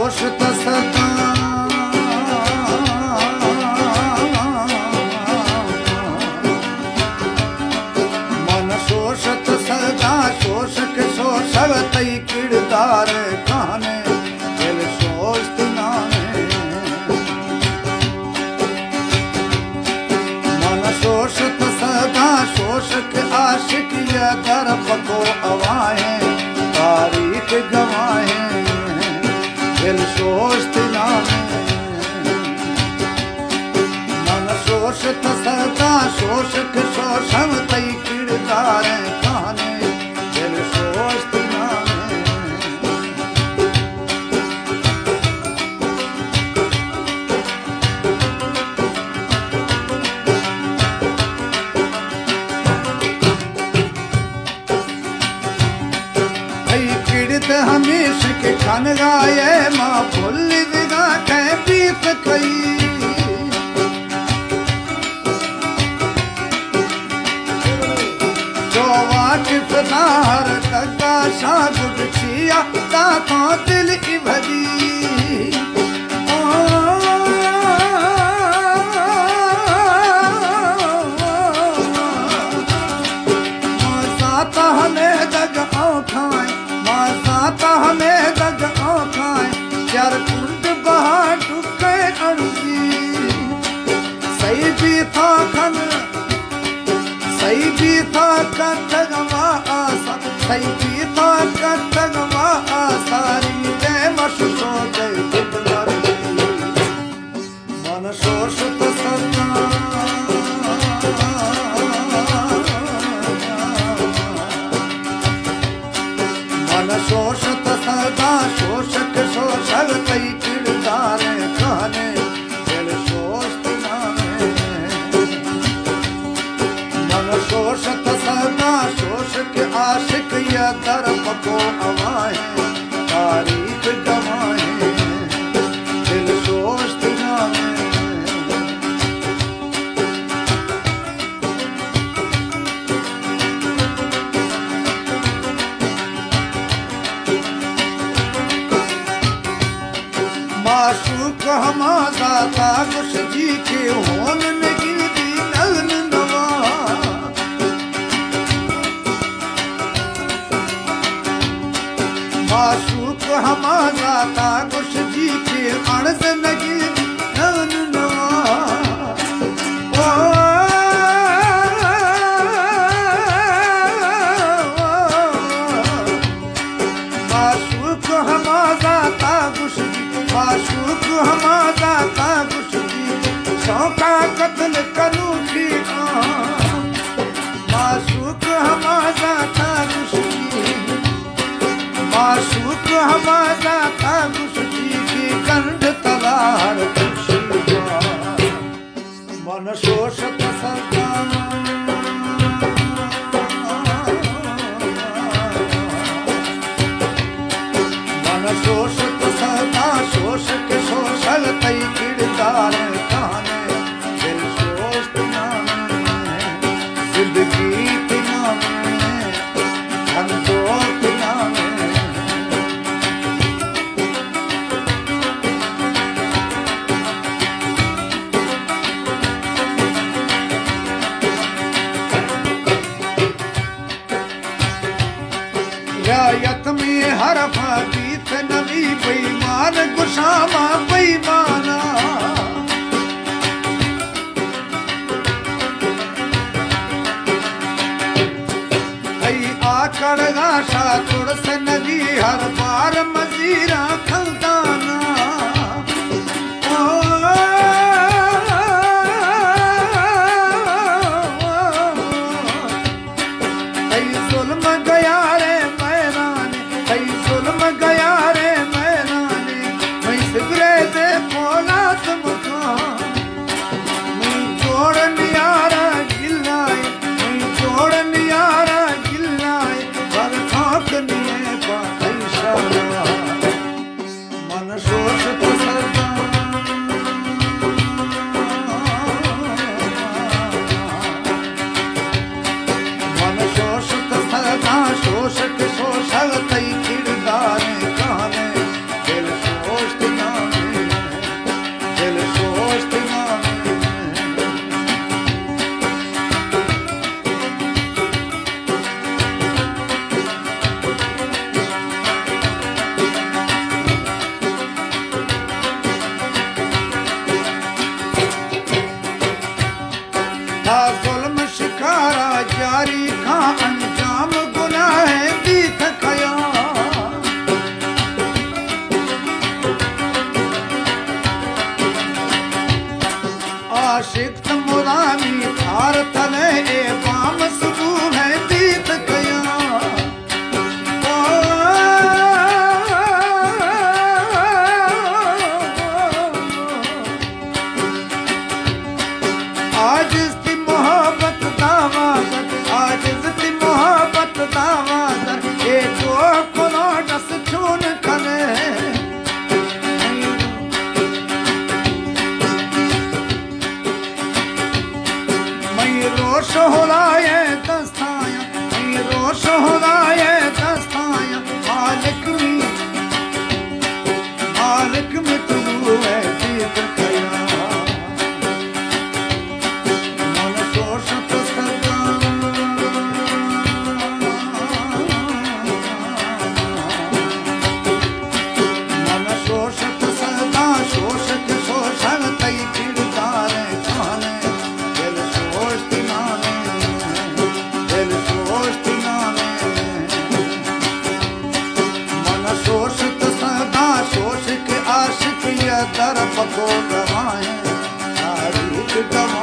शोषत सदा मन शोषत सदा शोषक शोषवतई किरदार खाने दिल शोषत नाने मन शोषत सदा शोषक आशिक या दरफ को अवाए तारीख गवाए दिल शोषत नाने मन शोषत सदा शोषक शोषवतई किरदार खाने दिल शोषत नाने हमेश के खान गाये माँ फुल दिगा कह बीत कई जो वाकिफ नार तका शागुद छिया ताकों दिल की भदी साता हमें दग खाए माता हमें दग खाए यार कुंड बहा टुके अड़गी सही भी था खन सही भी था कटगवा आसा सही भी था कटगवा आसारी दे मशो दे कितनार मन शोषत सदा शोषत सदा शोषक शोषवतई किरदार खाने दिल शोषत नाने मन शोषत सदा शोषक आशिक या दरफ को अवाए तारीख गवाए दिल शोषत नाने माशूक हमारा था कुछ जी के होन नहीं दी नगन नवा माशूक हमारा था कुछ जी के अणस नहीं दी नगन नवा माशूक हमारा था कुछ माशूक हमारा था खुशी शौका कत्ल करूँ थी माशूक हमारा था खुशी माशूक हमारा था खुशी की कंठ तलार खुशी मन शोषत सदा मन शोषत सदा शोषक शोषवतई किरदार खाने दिल शोषत नाने जिंदगी नामे धनदौलत नामे रायत में हरफा बीत नबी बेईमान गुशामा बेईमाना आकड़ गाशा तुड़ से नदी हर बार मजीरा खलदाना जुल्म गया रे मैदाने जुल्म गया रे मैदाने मैं सिगरे दे पोलात मुकान मैं जोड़ नियारा गिल्लाए मैं जोड़ नियारा गिल्लाए पर खाक निये पाई शाना आशिक मुरामी थार तले ए बाम सुबू है दीत कया आज इसकी मोहब्बत दावादर आज इसकी मोहब्बत दावादर ये जो खुदा डस छून करे रोश होलाए दस्ताया रोश होलाए दस्ताया मालिक में तू है दीप कया मन शोषत सदा मन शोषत सदा शोषक शोषण तई किरदार खाने शोषित सदा शोष के आशिक ये दर पको गवाए तारीख गवाए